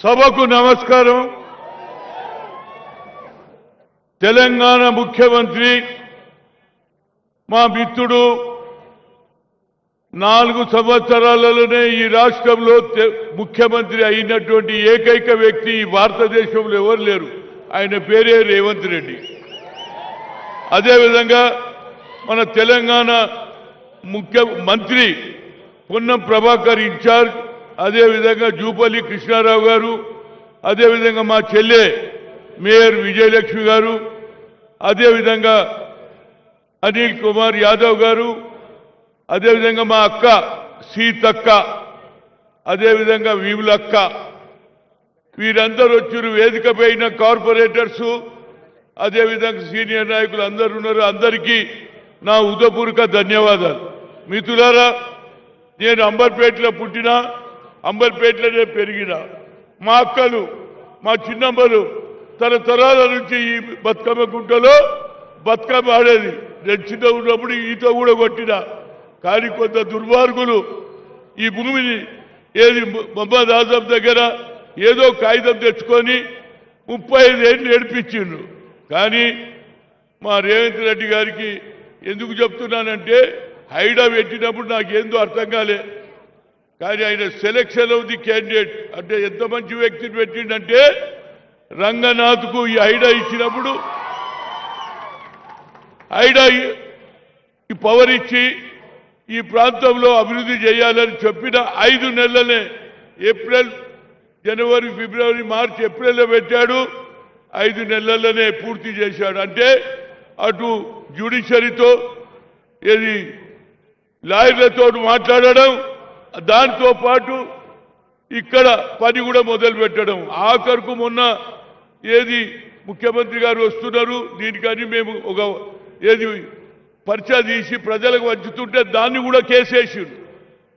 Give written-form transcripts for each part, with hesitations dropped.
సభకు నమస్కారం. తెలంగాణ ముఖ్యమంత్రి మా మిత్రుడు 4 సంవత్సరాలలోనే ఈ రాష్ట్రంలో ముఖ్యమంత్రి అయినటువంటి ఏకైక వ్యక్తి భారతదేశంలో ఎవరు లేరు. ఆయన పేరే రేవంత్ రెడ్డి. అదేవిధంగా మన తెలంగాణ ముఖ్యమంత్రి పొన్నం ప్రభాకర్ ఇన్ఛార్జ్, అదేవిధంగా జూపల్లి కృష్ణారావు గారు, అదేవిధంగా మా చెల్లె మేయర్ విజయలక్ష్మి గారు, అదేవిధంగా అనిల్ కుమార్ యాదవ్ గారు, అదేవిధంగా మా అక్క సీతక్క, అదేవిధంగా వీవులక్క, వీరందరూ వచ్చారు. వేదిక పైన కార్పొరేటర్సు, అదేవిధంగా సీనియర్ నాయకులు అందరూ ఉన్నారు. అందరికీ నా హృదయపూర్వక ధన్యవాదాలు. మిత్రులారా, నేను అంబర్పేటలో పుట్టినా, అంబర్పేటలోనే పెరిగిన. మా అక్కలు, మా చిన్నమ్మలు తరతరాల నుంచి ఈ బతుకమ్మ గుంటలో బతుకమ్మ ఆడేది. నేను చిన్న ఉన్నప్పుడు ఈత కూడా కొట్టిన. కానీ కొంత దుర్మార్గులు ఈ భూమిని మొహమ్మద్ ఆజం దగ్గర ఏదో కాగితం తెచ్చుకొని 35 ఏళ్ళు ఏడిపించిండ్రు. కానీ మా రేవంత్ రెడ్డి గారికి ఎందుకు చెప్తున్నానంటే, హైడా పెట్టినప్పుడు నాకేందో అర్థం కాలే. కానీ ఆయన సెలెక్షన్ ఆఫ్ ది క్యాండిడేట్ అంటే ఎంత మంచి వ్యక్తిని పెట్టిండంటే, రంగనాథ్కు ఈ హైడా ఇచ్చినప్పుడు హైడా ఈ పవర్ ఇచ్చి ఈ ప్రాంతంలో అభివృద్ధి చేయాలని చెప్పిన 5 నెలలనే ఏప్రిల్, జనవరి, ఫిబ్రవరి, మార్చి, ఏప్రిల్లో పెట్టాడు. 5 నెలలనే పూర్తి చేశాడు. అంటే అటు జ్యుడిషియరీతో ఏది లాయర్లతో మాట్లాడడం, దాంతో పాటు ఇక్కడ పని కూడా మొదలు పెట్టడం. ఆఖరుకు మొన్న ఏది ముఖ్యమంత్రి గారు వస్తున్నారు, దీనికని మేము ఒక ఏది పరిచయ తీసి ప్రజలకు వంచుతుంటే దాన్ని కూడా కేసేసిండు.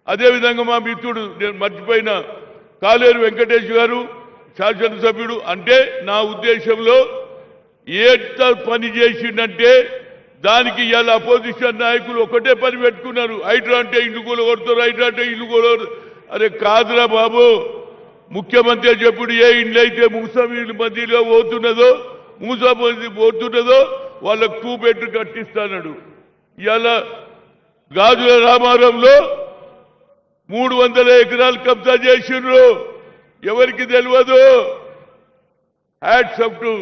అదేవిధంగా మా మిత్రుడు, నేను మర్చిపోయిన కాలేరు వెంకటేష్ గారు శాసనసభ్యుడు. అంటే నా ఉద్దేశంలో ఎంత పని చేసిండంటే దానికి ఇవాళ అపోజిషన్ నాయకులు ఒకటే పని పెట్టుకున్నారు. హైడ్రా అంటే ఇల్లు కూలగొడతారు, హైడ్రా అంటే ఇల్లు కూలగొడతారు. అరే కాదురా బాబు, ముఖ్యమంత్రి చెప్పుడు ఏ ఇల్లు అయితే మూసమీళ్ళ మధ్యలో పోతున్నదో వాళ్ళకు 2 బెడ్లు కట్టిస్తాడు. ఇవాళ గాజుల రామారంలో 300 ఎకరాలు కబ్జా చేసిండ్రు. ఎవరికి తెలియదు. హ్యాట్స్ ఆఫ్ టు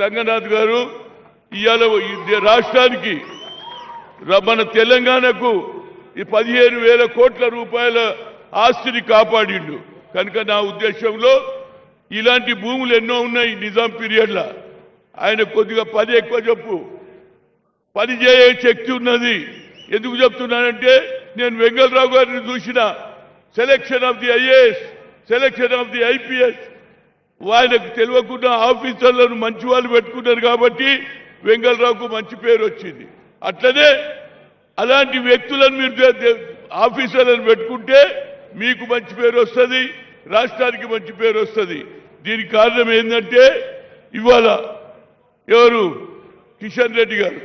రంగనాథ్ గారు. ఇవాళ రాష్ట్రానికి, మన తెలంగాణకు ఈ 15,000 కోట్ల రూపాయల ఆస్తిని కాపాడిండు. కనుక నా ఉద్దేశంలో ఇలాంటి భూములు ఎన్నో ఉన్నాయి నిజాం పీరియడ్లో. ఆయన కొద్దిగా పని ఎక్కువ చెప్పు, పని చేయ శక్తి ఉన్నది. ఎందుకు చెప్తున్నానంటే, నేను వెంగళరావు గారిని చూసిన selection of the IAS, selection of the IPS, ఆయనకు తెలియకుండా ఆఫీసర్లను మంచి వాళ్ళు పెట్టుకున్నారు కాబట్టి వెంగళరావుకు మంచి పేరు వచ్చింది. అట్లనే అలాంటి వ్యక్తులను మీరు ఆఫీసర్లను పెట్టుకుంటే మీకు మంచి పేరు వస్తుంది, రాష్ట్రానికి మంచి పేరు వస్తుంది. దీనికి కారణం ఏంటంటే, ఇవాళ ఎవరు కిషన్ రెడ్డి గారు,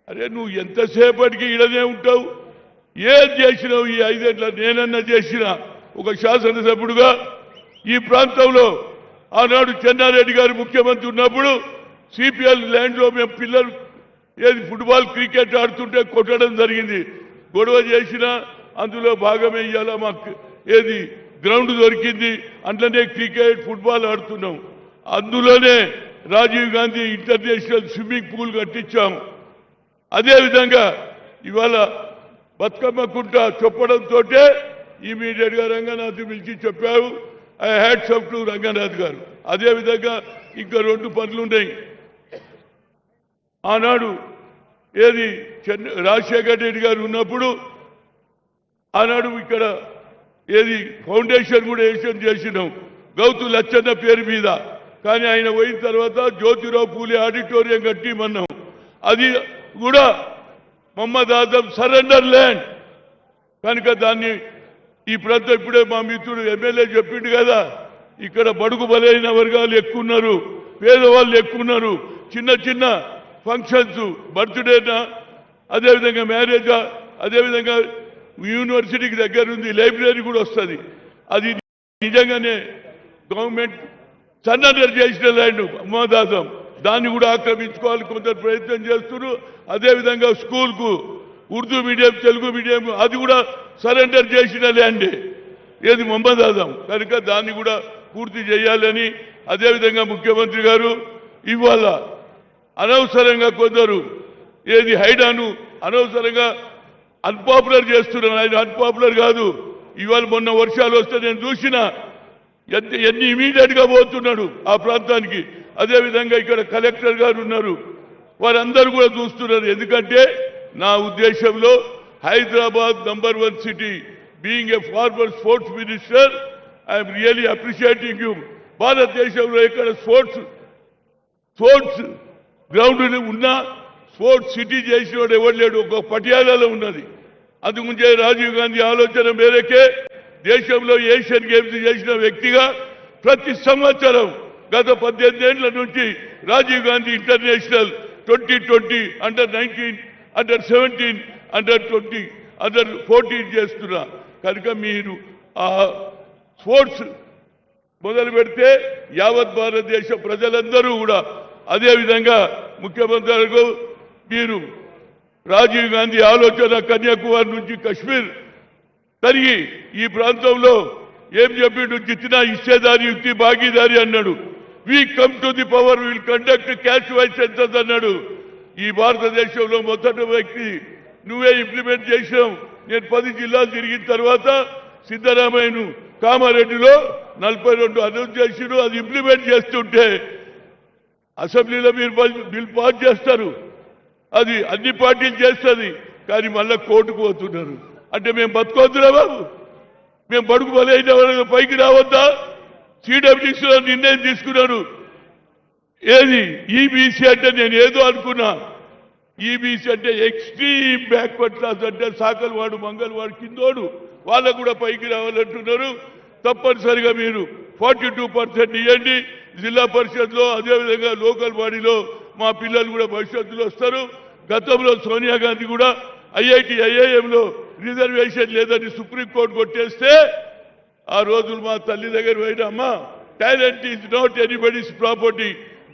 అరే నువ్వు ఎంతసేపటికి ఇడనే ఉంటావు, ఏం చేసినావు ఈ 5 ఏళ్ళ? నేనన్నా చేసిన ఒక శాసనసభ్యుడుగా ఈ ప్రాంతంలో ఆనాడు చెన్నారెడ్డి గారు ముఖ్యమంత్రి ఉన్నప్పుడు సిపిఎల్ ల్యాండ్లో మేము పిల్లలు ఏది ఫుట్బాల్, క్రికెట్ ఆడుతుంటే కొట్టడం జరిగింది. గొడవ చేసిన అందులో భాగమే ఇయ్యాల మాకు ఏది గ్రౌండ్ దొరికింది. అందులోనే క్రికెట్, ఫుట్బాల్ ఆడుతున్నాం. అందులోనే Rajiv Gandhi international swimming pool కట్టించాము. అదేవిధంగా ఇవాళ బతుకమ్మ కుంట చెప్పడంతో ఇమీడియట్గా రంగనాథ్ పిలిచి చెప్పావు. I hats off to Ranganath garu. అదేవిధంగా ఇంకా 2 పనులు ఉన్నాయి. ఆనాడు ఏది రాజశేఖర్ రెడ్డి గారు ఉన్నప్పుడు ఆనాడు ఇక్కడ ఏది ఫౌండేషన్ కూడా చేసినాం గౌతు లచ్చన్న పేరు మీద. కానీ ఆయన పోయిన తర్వాత జ్యోతిరావు పూలే ఆడిటోరియం కట్టిమన్నాం. అది కూడా మొహమ్మద్ ఆజం సరెండర్ ల్యాండ్ కనుక దాన్ని ఈ ప్రాంతం ఇప్పుడే మా మిత్రుడు ఎమ్మెల్యే చెప్పిండు కదా, ఇక్కడ బడుగు బలైన వర్గాలు ఎక్కువ ఉన్నారు, పేదవాళ్ళు ఎక్కువ ఉన్నారు. చిన్న చిన్న ఫంక్షన్స్, బర్త్డేనా, అదేవిధంగా మ్యారేజా, అదేవిధంగా యూనివర్సిటీకి దగ్గర ఉంది, లైబ్రరీ కూడా వస్తుంది. అది నిజంగానే గవర్నమెంట్ సరెండర్ చేసిన ల్యాండ్ మోదాదం దాన్ని కూడా ఆక్రమించుకోవాలి కొందరు ప్రయత్నం చేస్తున్నారు. అదేవిధంగా స్కూల్కు ఉర్దూ మీడియం తెలుగు మీడియం అది కూడా సరెండర్ చేసిన ల్యాండే ఏది మొహమ్మద్ ఆజం కనుక దాన్ని కూడా పూర్తి చేయాలని అదేవిధంగా ముఖ్యమంత్రి గారు ఇవాళ అనవసరంగా కొందరు ఏది హైడాను అనవసరంగా అన్పాపులర్ చేస్తున్నారు. ఆయన అన్పాపులర్ కాదు. ఇవాళ మొన్న వర్షాలు వస్తే నేను చూసిన ఎన్ని ఇమీడియట్ గా పోతున్నాడు ఆ ప్రాంతానికి. అదేవిధంగా ఇక్కడ కలెక్టర్ గారు ఉన్నారు, వారందరూ కూడా చూస్తున్నారు. ఎందుకంటే నా ఉద్దేశంలో Hyderabad number 1 city being a former sports minister I'm really appreciating you. భారతదేశంలో ఇక్కడ స్పోర్ట్స్ గ్రౌండ్ ఉన్నా స్పోర్ట్స్ సిటీ చేసిన వాడు ఎవరు లేడు. ఒక పటియాలలో ఉన్నది. అందుగుంచే రాజీవ్ గాంధీ ఆలోచన మేరకే దేశంలో ఏషియన్ గేమ్స్ చేసిన వ్యక్తిగా ప్రతి సంవత్సరం గత 18 ఏళ్ల నుంచి రాజీవ్ గాంధీ ఇంటర్నేషనల్ 2020 అండర్-19 అండర్-17 అండర్-20 అండర్-14 చేస్తున్నా. కనుక మీరు ఆ స్పోర్ట్స్ మొదలు పెడితే యావత్ భారతదేశ ప్రజలందరూ కూడా అదేవిధంగా ముఖ్యమంత్రులకు మీరు రాజీవ్ గాంధీ ఆలోచన కన్యాకుమారి నుంచి కశ్మీర్ తరిగి ఈ ప్రాంతంలో ఏం చెప్పిండు, జిత్నా హిస్సేదారి యుక్తి భాగీదారి అన్నాడు. We come to the power will conduct caste wise census అన్నాడు. ఈ భారతదేశంలో మొదటి వ్యక్తి నువ్వే ఇంప్లిమెంట్ చేసినావు. నేను 10 జిల్లాలు తిరిగిన తర్వాత సిద్ధరామయ్యను కామారెడ్డిలో 42 అనౌన్స్ చేసిరు. అది ఇంప్లిమెంట్ చేస్తుంటే అసెంబ్లీలో మీరు బిల్ పాస్ చేస్తారు, అది అన్ని పార్టీలు చేస్తుంది, కానీ మళ్ళా కోర్టుకు పోతున్నారు. అంటే మేము బతుకొద్దురా బాబు, మేము బడుగు బలైన పైకి రావద్దా? సిడబ్ల్యూసీలో నిర్ణయం తీసుకున్నారు. ఏది ఈబీసీ అంటే నేను ఏదో అనుకున్నా. ఈబీసీ అంటే ఎక్స్ట్రీమ్ బ్యాక్వర్డ్ క్లాస్, అంటే సాకల్వాడు మంగళవాడు కిందోడు వాళ్ళకు కూడా పైకి రావాలంటున్నారు. తప్పనిసరిగా మీరు 42% ఇవ్వండి జిల్లా పరిషత్లో. అదేవిధంగా లోకల్ బాడీలో మా పిల్లలు కూడా భవిష్యత్తులో వస్తారు. గతంలో సోనియా గాంధీ కూడా ఐఐఎంలో రిజర్వేషన్ లేదని సుప్రీంకోర్టు కొట్టేస్తే ఆ రోజులు మా తల్లి దగ్గర పోయిన అమ్మా, talent is not anybody's property,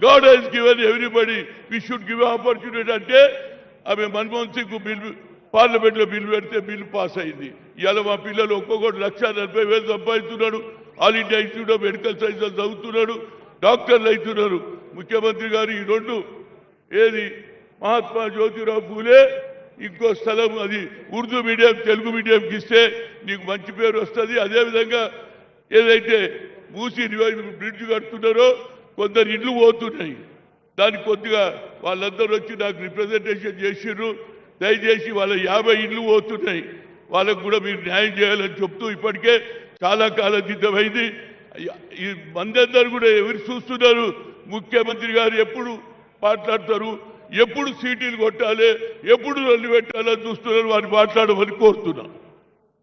God has given everybody, we should give opportunity అంటే ఆమె మన్మోహన్ సింగ్ బిల్ పార్లమెంట్లో బిల్లు పెడితే బిల్లు పాస్ అయింది. ఇవాళ మా పిల్లలు ఒక్కొక్కటి 1,40,000 సంపాదిస్తున్నాడు. All India Institute of Medical Sciences చదువుతున్నాడు, డాక్టర్లు అవుతున్నారు. ముఖ్యమంత్రి గారు ఈ 2 ఏది మహాత్మా జ్యోతిరావు పూలే ఇంకో స్థలం అది ఉర్దూ మీడియం తెలుగు మీడియంకి ఇస్తే నీకు మంచి పేరు వస్తుంది. అదేవిధంగా ఏదైతే మూసి బ్రిడ్జ్ కడుతున్నారో కొందరు ఇళ్ళు పోతున్నాయి, దానికి కొద్దిగా వాళ్ళందరూ వచ్చి నాకు రిప్రజెంటేషన్ చేసిర్రు. దయచేసి వాళ్ళ 50 ఇళ్ళు పోతున్నాయి, వాళ్ళకు కూడా మీరు న్యాయం చేయాలని చెప్తూ ఇప్పటికే చాలా కాలం సిద్ధమైంది. ఈ మందందరూ కూడా ఎవరు చూస్తున్నారు, ముఖ్యమంత్రి గారు ఎప్పుడు మాట్లాడతారు, ఎప్పుడు సీటీలు కొట్టాలి, ఎప్పుడు రొల్లు పెట్టాలని చూస్తున్నారు. వారిని మాట్లాడమని కోరుతున్నాను.